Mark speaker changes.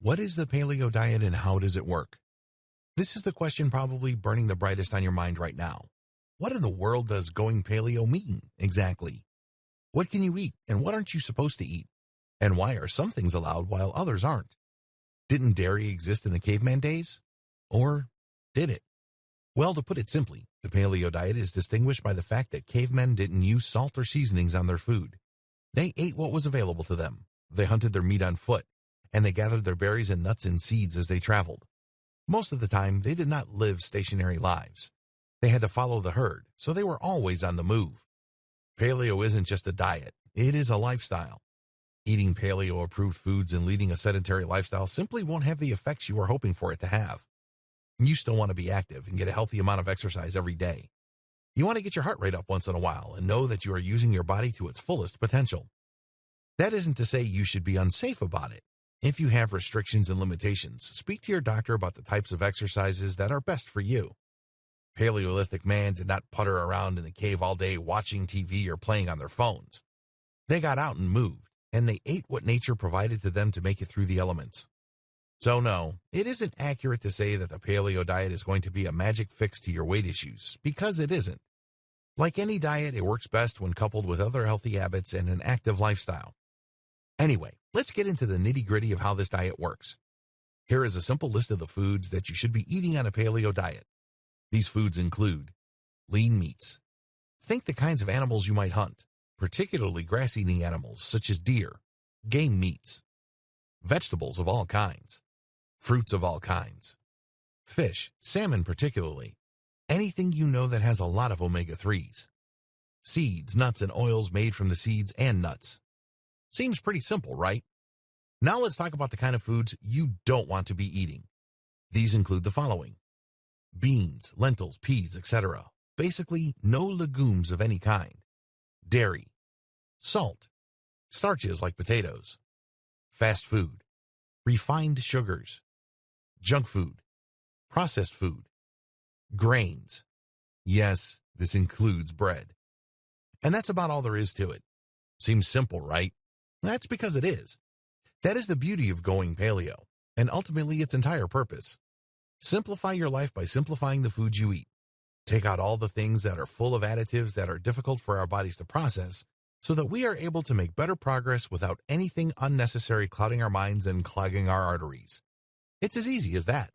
Speaker 1: What is the paleo diet and how does it work? This is the question probably burning the brightest on your mind right now. What in the world does going paleo mean exactly? What can you eat and what aren't you supposed to eat? And why are some things allowed while others aren't? Didn't dairy exist in the caveman days? Or did it? Well, to put it simply, the paleo diet is distinguished by the fact that cavemen didn't use salt or seasonings on their food. They ate what was available to them. They hunted their meat on foot, and they gathered their berries and nuts and seeds as they traveled. Most of the time, they did not live stationary lives. They had to follow the herd, so they were always on the move. Paleo isn't just a diet, it is a lifestyle. Eating paleo-approved foods and leading a sedentary lifestyle simply won't have the effects you are hoping for it to have. You still want to be active and get a healthy amount of exercise every day. You want to get your heart rate up once in a while and know that you are using your body to its fullest potential. That isn't to say you should be unsafe about it. If you have restrictions and limitations, speak to your doctor about the types of exercises that are best for you. Paleolithic man did not putter around in a cave all day watching TV or playing on their phones. They got out and moved, and they ate what nature provided to them to make it through the elements. So no, it isn't accurate to say that the paleo diet is going to be a magic fix to your weight issues, because it isn't. Like any diet, it works best when coupled with other healthy habits and an active lifestyle. Anyway, let's get into the nitty-gritty of how this diet works. Here is a simple list of the foods that you should be eating on a paleo diet. These foods include lean meats. Think the kinds of animals you might hunt, particularly grass-eating animals such as deer, game meats, vegetables of all kinds, fruits of all kinds, fish, salmon particularly, anything you know that has a lot of omega-3s, seeds, nuts, and oils made from the seeds and nuts. Seems pretty simple, right? Now let's talk about the kind of foods you don't want to be eating. These include the following: beans, lentils, peas, etc. Basically, no legumes of any kind. Dairy, salt, starches like potatoes, fast food, refined sugars, junk food, processed food, grains. Yes, this includes bread. And that's about all there is to it. Seems simple, right? That's because it is. That is the beauty of going paleo, and ultimately its entire purpose. Simplify your life by simplifying the foods you eat. Take out all the things that are full of additives that are difficult for our bodies to process, so that we are able to make better progress without anything unnecessary clouding our minds and clogging our arteries. It's as easy as that.